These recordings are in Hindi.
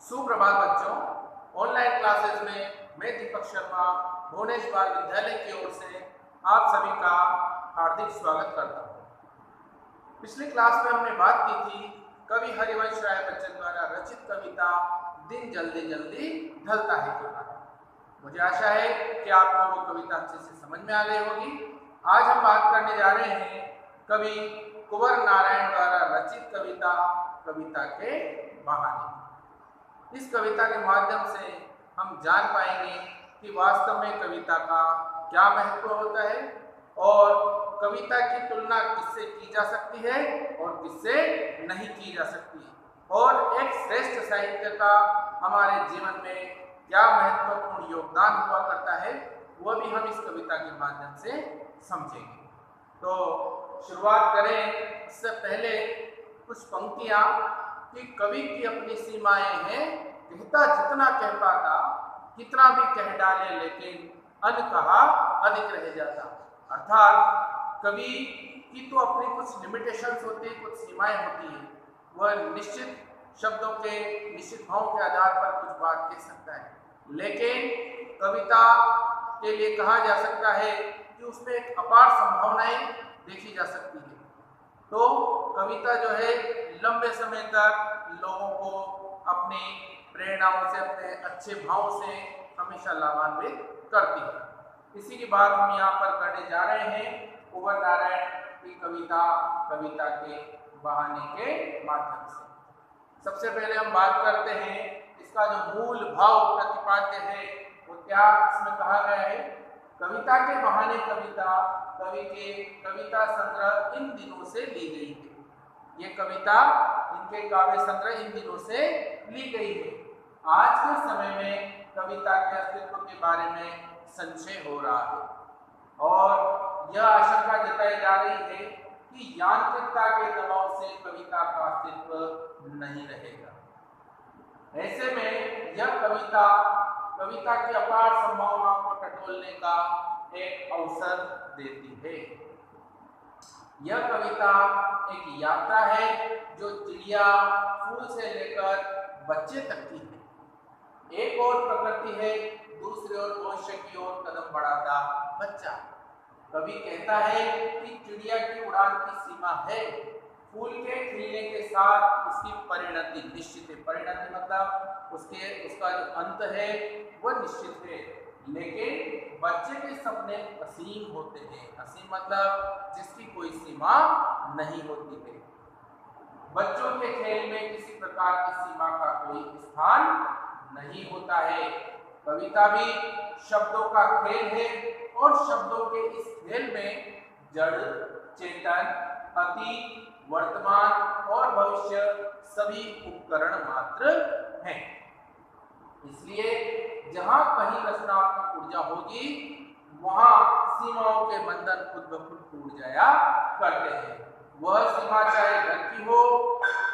सुप्रभात बच्चों। ऑनलाइन क्लासेस में मैं दीपक शर्मा भुवनेश बाल विद्यालय की ओर से आप सभी का हार्दिक स्वागत करता हूँ। पिछली क्लास में हमने बात की थी कवि हरिवंश राय बच्चन द्वारा रचित कविता दिन जल्दी जल्दी ढलता है के बारे में। मुझे आशा है कि आपको वो कविता अच्छे से समझ में आ गई होगी। आज हम बात करने जा रहे हैं कवि कुंवर नारायण द्वारा रचित कविता के बहाने। इस कविता के माध्यम से हम जान पाएंगे कि वास्तव में कविता का क्या महत्व होता है और कविता की तुलना किससे की जा सकती है और किससे नहीं की जा सकती है और एक श्रेष्ठ साहित्य का हमारे जीवन में क्या महत्वपूर्ण योगदान हुआ करता है वह भी हम इस कविता के माध्यम से समझेंगे। तो शुरुआत करें उससे पहले कुछ पंक्तियां कि कवि की अपनी सीमाएं हैं, कहता जितना कह पाता, कितना भी कह डाले लेकिन अन कहा अधिक रह जाता। अर्थात कवि की तो अपनी कुछ लिमिटेशंस होती है, कुछ सीमाएं होती है। वह निश्चित शब्दों के निश्चित भावों के आधार पर कुछ बात कह सकता है, लेकिन कविता के लिए कहा जा सकता है कि उसमें एक अपार संभावनाएं देखी जा सकती है। तो कविता जो है लंबे समय तक लोगों को अपनी प्रेरणाओं से, अपने अच्छे भाव से हमेशा लाभान्वित करती है। इसी की बात हम यहाँ पर करने जा रहे हैं कुंवर नारायण की कविता के बहाने के माध्यम से। सबसे पहले हम बात करते हैं इसका जो मूल भाव प्रतिपाद्य है वो क्या इसमें कहा गया है। कविता के बहाने कविता कवि के कविता संग्रह इन दिनों से ली गई है। ये कविता इनके काव्य संग्रह इन दिनों से ली गई है। आज के समय में कविता के अस्तित्व के बारे में संशय हो रहा है और यह आशंका जताई जा रही है कि यांत्रिकता के दबाव से कविता का अस्तित्व नहीं रहेगा। ऐसे में यह कविता की अपार संभावनाओं को टटोलने का एक अवसर देती है। यह कविता एक यात्रा है जो चिड़िया फूल से लेकर बच्चे तक की है। एक और प्रकृति है, दूसरी ओर भविष्य की ओर कदम बढ़ाता बच्चा। कवि कहता है कि चिड़िया की उड़ान की सीमा है, फूल के खिलने के साथ उसकी परिणति निश्चित है। परिणति मतलब उसका जो अंत है वह निश्चित है, लेकिन बच्चे के सपने असीम होते हैं। असीम मतलब जिसकी कोई सीमा नहीं होती है। बच्चों के खेल में किसी प्रकार की सीमा का कोई स्थान नहीं होता है। कविता भी शब्दों का खेल है और शब्दों के इस खेल में जड़, चेतन, अतीत, वर्तमान और भविष्य सभी उपकरण मात्र हैं। इसलिए जहां कहीं रचनात्मक ऊर्जा होगी वहां सीमाओं के बंधन खुद ब खुद टूट जाया करते हैं। वह सीमा चाहे घर की हो,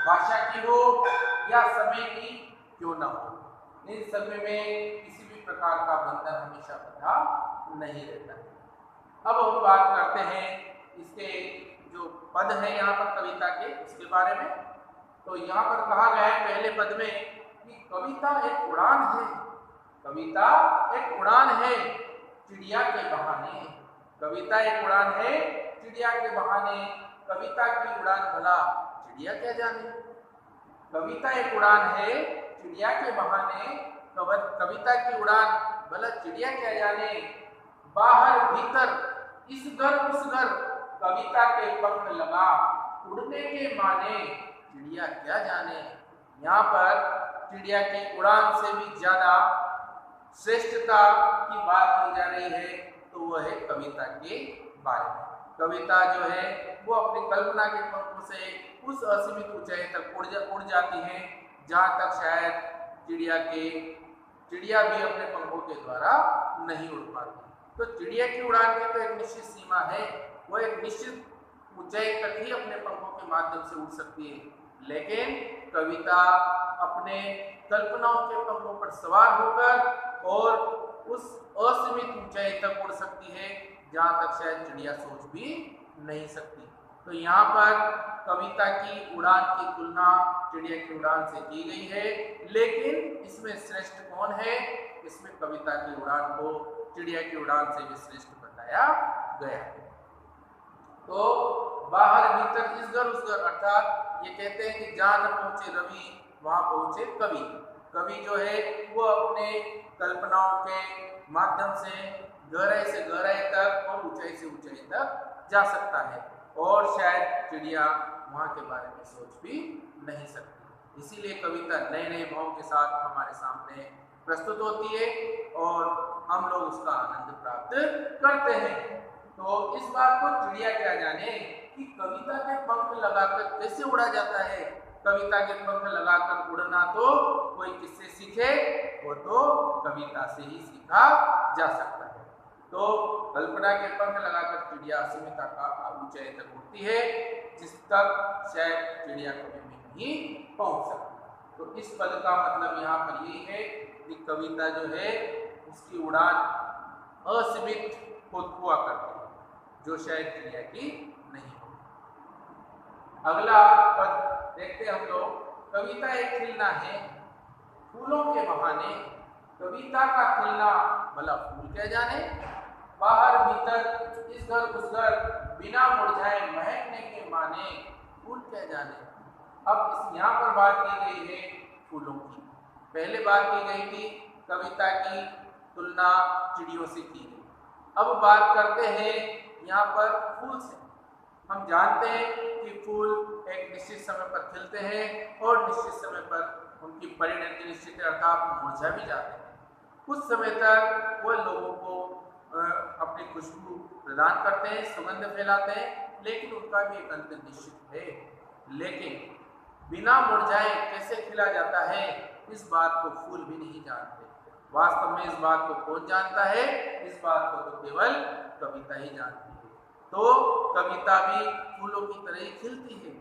भाषा की हो या समय की क्यों न हो, इन समय में किसी भी प्रकार का बंधन हमेशा बंधा नहीं रहता है। अब हम बात करते हैं इसके जो पद है यहाँ पर कविता के उसके बारे में। तो यहाँ पर कहा गया है पहले पद में कि कविता एक उड़ान है। कविता एक उड़ान है चिड़िया के बहाने। कविता एक उड़ान है चिड़िया के बहाने। कविता की उड़ान भला चिड़िया क्या जाने। कविता एक उड़ान है चिड़िया के बहाने। कविता की उड़ान भला चिड़िया क्या जाने। बाहर भीतर इस घर उस घर कविता के पंख लगा, उड़ने के माने चिड़िया क्या जाने। यहाँ पर चिड़िया की उड़ान से भी ज्यादा श्रेष्ठता की बात की जा रही है, तो वह है कविता के बारे में। कविता जो है वो अपनी कल्पना के पंखों से उस असीमित ऊंचाई तक उड़ जाती है जहाँ तक शायद चिड़िया भी अपने पंखों के द्वारा नहीं उड़ पाती। तो चिड़िया की उड़ान की तो एक निश्चित सीमा है, वो एक निश्चित ऊंचाई तक ही अपने पंखों के माध्यम से उड़ सकती है, लेकिन कविता अपने कल्पनाओं के पंखों पर सवार होकर और उस असीमित ऊंचाई तक उड़ सकती है जहां तक शायद चिड़िया सोच भी नहीं सकती। तो यहाँ पर कविता की उड़ान की तुलना चिड़िया की उड़ान से की गई है, लेकिन इसमें श्रेष्ठ कौन है? इसमें कविता की उड़ान को चिड़िया की उड़ान से भी श्रेष्ठ बताया गया है। तो बाहर भीतर इस घर उस घर, अर्थात ये कहते हैं कि जहां न पहुंचे रवि वहां पहुंचे कवि। कवि जो है वो अपने कल्पनाओं के माध्यम से गहराई से गहराई तक और ऊंचाई से ऊंचाई तक जा सकता है, और शायद चिड़िया वहां के बारे में सोच भी नहीं सकती। इसीलिए कविता नए नए भावों के साथ हमारे सामने प्रस्तुत होती है और हम लोग उसका आनंद प्राप्त करते हैं। तो इस बात को चिड़िया क्या जाने कि कविता के पंख लगाकर कैसे उड़ा जाता है। कविता के पंख लगाकर उड़ना तो कोई किससे सीखे? वो तो कविता से ही सीखा जा सकता है। तो कल्पना के पंख लगाकर चिड़िया असीमित ऊंचाई तक उड़ती है, जिस तक शायद चिड़िया कभी भी नहीं पहुंच सकती। तो इस पद का मतलब यहाँ पर यही है कि कविता जो है उसकी उड़ान असीमित हुआ करती है, जो शायद चिड़िया की नहीं हो। अगला पद देखते हम लोग। कविता एक खिलना है फूलों के बहाने, कविता का खिलना भला फूल क्या जाने, बाहर भीतर इस घर उस घर, बिना मुरझाए महकने के माने, फूल क्या जाने। अब इस यहाँ पर बात की गई है फूलों की। पहले बात की गई थी कविता की तुलना चिड़ियों से की गई। अब बात करते हैं यहाँ पर फूल से। हम जानते हैं कि फूल एक निश्चित समय पर खिलते हैं और निश्चित समय पर उनकी परिणति निश्चित है, अर्थात मुरझा भी जाते हैं। कुछ समय तक वो लोगों को अपनी खुशबू प्रदान करते हैं, सुगंध फैलाते हैं, लेकिन उनका भी एक अंत निश्चित है। लेकिन बिना मुरझाए कैसे खिला जाता है, इस बात को फूल भी नहीं जानते। वास्तव में इस बात को कौन जानता है? इस बात को तो केवल कविता ही जानती है। तो कविता भी फूलों की तरह ही खिलती है,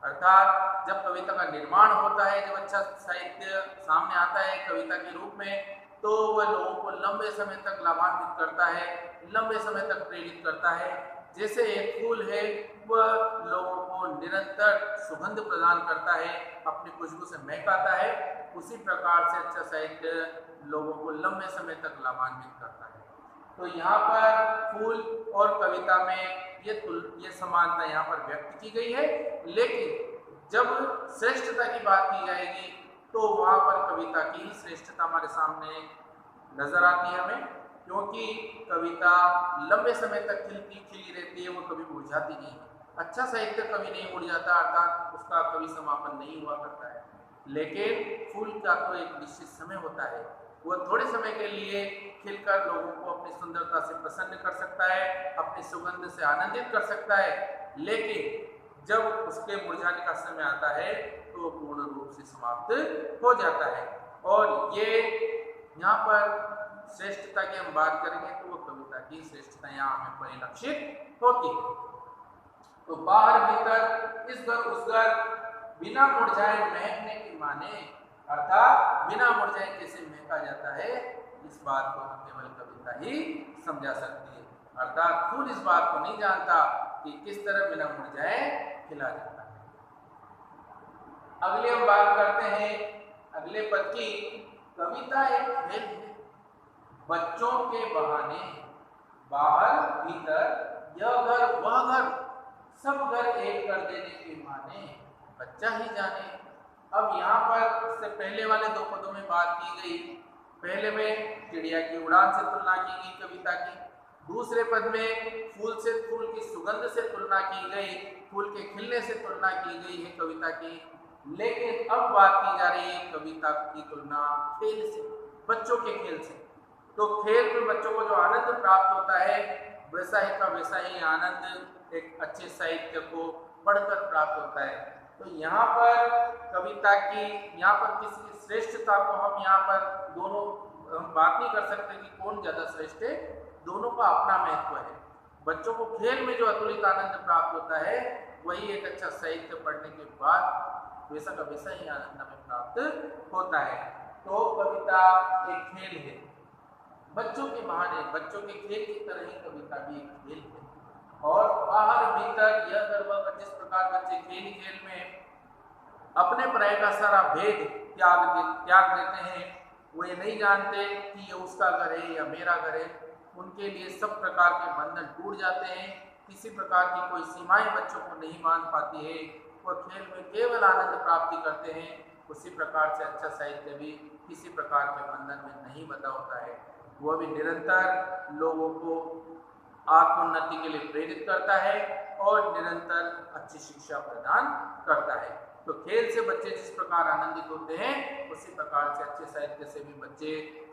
अर्थात जब कविता का निर्माण होता है, जब अच्छा साहित्य सामने आता है कविता के रूप में, तो वह लोगों को लंबे समय तक लाभान्वित करता है, लंबे समय तक प्रेरित करता है। जैसे एक फूल है वह लोगों को निरंतर सुगंध प्रदान करता है, अपनी खुशबू से महकाता है, उसी प्रकार से अच्छा साहित्य लोगों को लंबे समय तक लाभान्वित करता है। तो यहाँ पर फूल और कविता में ये समानता यहाँ पर व्यक्त की गई है, लेकिन जब श्रेष्ठता की बात की जाएगी तो वहाँ पर कविता की ही श्रेष्ठता हमारे सामने नजर आती है हमें, क्योंकि कविता लंबे समय तक खिली रहती है, वो कभी मुरझाती नहीं है। अच्छा साहित्य कभी नहीं मुरझाता, अर्थात उसका कभी समापन नहीं हुआ करता है। लेकिन फूल का तो एक निश्चित समय होता है, वह थोड़े समय के लिए खिलकर लोगों को अपनी सुंदरता से प्रसन्न कर सकता है, अपनी सुगंध से आनंदित कर सकता है, लेकिन जब उसके मुरझाने का समय आता है तो पूर्ण रूप से समाप्त हो जाता है। और ये यहाँ पर श्रेष्ठता की हम बात करेंगे तो वो कविता की श्रेष्ठता यहाँ हमें परिलक्षित होती है। तो बाहर भीतर इस घर उस घर, बिना मुरझाए महकने की माने, अर्थात बिना मुरझाए कैसे महका जाता है, इस बात को केवल कविता ही समझा सकती है। अर्थात फूल इस बात को नहीं जानता कि किस तरह बिना मुरझाए खिला जाता है। अगले हम बात करते हैं अगले पद की। कविता एक खेल है बच्चों के बहाने, बाहर भीतर यह घर वह घर, सब घर एक कर देने के माने, बच्चा ही जाने। अब यहाँ पर इससे पहले वाले दो पदों में बात की गई। पहले में चिड़िया की उड़ान से तुलना की गई कविता की, दूसरे पद में फूल की सुगंध से तुलना की गई, फूल के खिलने से तुलना की गई है कविता की। लेकिन अब बात की जा रही है कविता की तुलना खेल से, बच्चों के खेल से। तो खेल में बच्चों को जो आनंद प्राप्त होता है, वैसा ही का वैसा ही आनंद एक अच्छे साहित्य को पढ़कर प्राप्त होता है। तो यहाँ पर कविता की, यहाँ पर किसी की श्रेष्ठता को हम यहाँ पर दोनों हम बात नहीं कर सकते कि कौन ज्यादा श्रेष्ठ है, दोनों का अपना महत्व है। बच्चों को खेल में जो अतुलित आनंद प्राप्त होता है, वही एक अच्छा साहित्य पढ़ने के बाद वैसा का वैसा ही आनंद हमें प्राप्त होता है। तो कविता एक खेल है बच्चों के बहाने, बच्चों के खेल की तरह ही कविता भी एक खेल है। और बाहर भीतर यह गड़बड़ जिस प्रकार बच्चे खेल ही खेल में अपने पढ़ाई का सारा भेद त्याग देते हैं। वो ये नहीं जानते कि ये उसका घर है या मेरा घर है। उनके लिए सब प्रकार के बंधन टूट जाते हैं। किसी प्रकार की कोई सीमाएं बच्चों को नहीं बांध पाती है। वो खेल में केवल आनंद प्राप्ति करते हैं। उसी प्रकार से अच्छा साहित्य भी किसी प्रकार के बंधन में नहीं बंधा होता है। वह भी निरंतर लोगों को आत्मोन्नति के लिए प्रेरित करता है और निरंतर अच्छी शिक्षा प्रदान करता है। तो खेल से बच्चे जिस प्रकार आनंदित होते हैं, उसी प्रकार से अच्छे साहित्य से भी बच्चे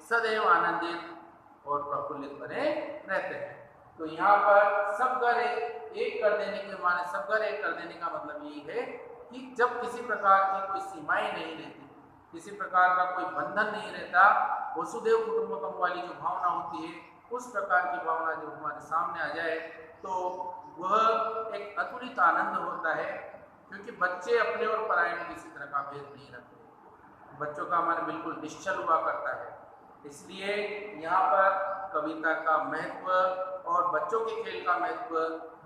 सदैव आनंदित और प्रफुल्लित बने रहते हैं। तो यहाँ पर सब घर एक कर देने के माने सब घर एक कर देने का मतलब यही है कि जब किसी प्रकार की कोई सीमाएं नहीं रहती, किसी प्रकार का कोई बंधन नहीं रहता, वसुदेव कुटुंबकम वाली जो भावना होती है, उस प्रकार की भावना जो हमारे सामने आ जाए तो वह एक अतुलित आनंद होता है। क्योंकि बच्चे अपने और पराये में किसी तरह का भेद नहीं रखते। बच्चों का मन बिल्कुल निश्चल हुआ करता है। इसलिए यहाँ पर कविता का महत्व और बच्चों के खेल का महत्व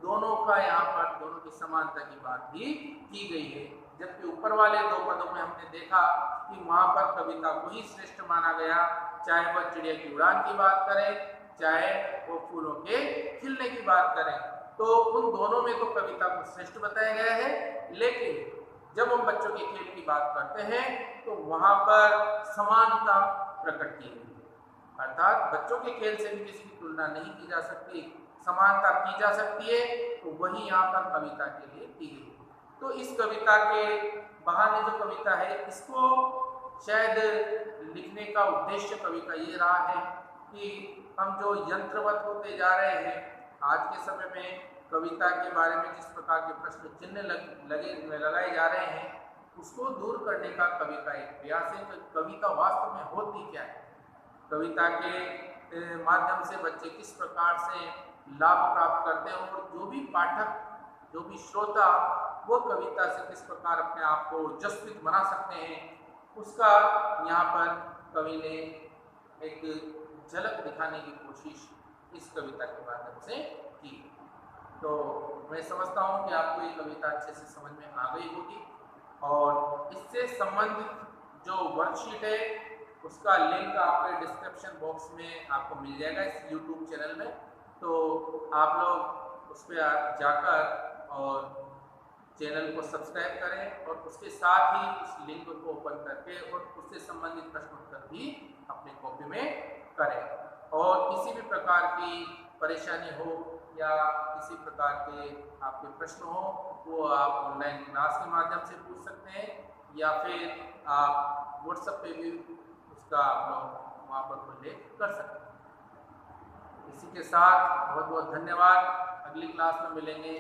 दोनों का यहाँ पर दोनों की समानता की बात भी की गई है। जबकि ऊपर वाले दो पदों में हमने देखा कि वहाँ पर कविता को ही श्रेष्ठ माना गया, चाहे वह चिड़िया की उड़ान की बात करें, चाहे वो फूलों के खिलने की बात करें। तो उन दोनों में तो कविता को श्रेष्ठ बताया गया है। लेकिन जब हम बच्चों के खेल की बात करते हैं तो वहां पर समानता प्रकट की गई है। अर्थात बच्चों के खेल से भी किसी की तुलना नहीं की जा सकती, समानता की जा सकती है। तो वही यहाँ पर कविता के लिए की गई। तो इस कविता के बहाने जो कविता है, इसको शायद लिखने का उद्देश्य कवि का ये रहा है कि हम जो यंत्रवत होते जा रहे हैं आज के समय में, कविता के बारे में जिस प्रकार के प्रश्न चिन्ह लगाए जा रहे हैं, उसको दूर करने का कवि का एक प्रयास है कि कविता वास्तव में होती क्या है। कविता के माध्यम से बच्चे किस प्रकार से लाभ प्राप्त करते हैं और जो भी पाठक, जो भी श्रोता, वो कविता से किस प्रकार अपने आप को जस्वित बना सकते हैं, उसका यहाँ पर कवि ने एक झलक दिखाने की कोशिश इस कविता के माध्यम से की। तो मैं समझता हूँ कि आपको ये कविता अच्छे से समझ में आ गई होगी और इससे संबंधित जो वर्कशीट है उसका लिंक आपके डिस्क्रिप्शन बॉक्स में आपको मिल जाएगा इस YouTube चैनल में। तो आप लोग उस पर जाकर और चैनल को सब्सक्राइब करें और उसके साथ ही उस लिंक को ओपन करके और उससे संबंधित प्रश्न उत्तर भी अपने कॉपी में करें। और किसी भी प्रकार की परेशानी हो या किसी प्रकार के आपके प्रश्न हो, वो आप ऑनलाइन क्लास के माध्यम से पूछ सकते हैं या फिर आप व्हाट्सएप पे भी उसका आप लोग वहाँ पर उल्लेख कर सकते हैं। इसी के साथ बहुत बहुत धन्यवाद। अगली क्लास में मिलेंगे।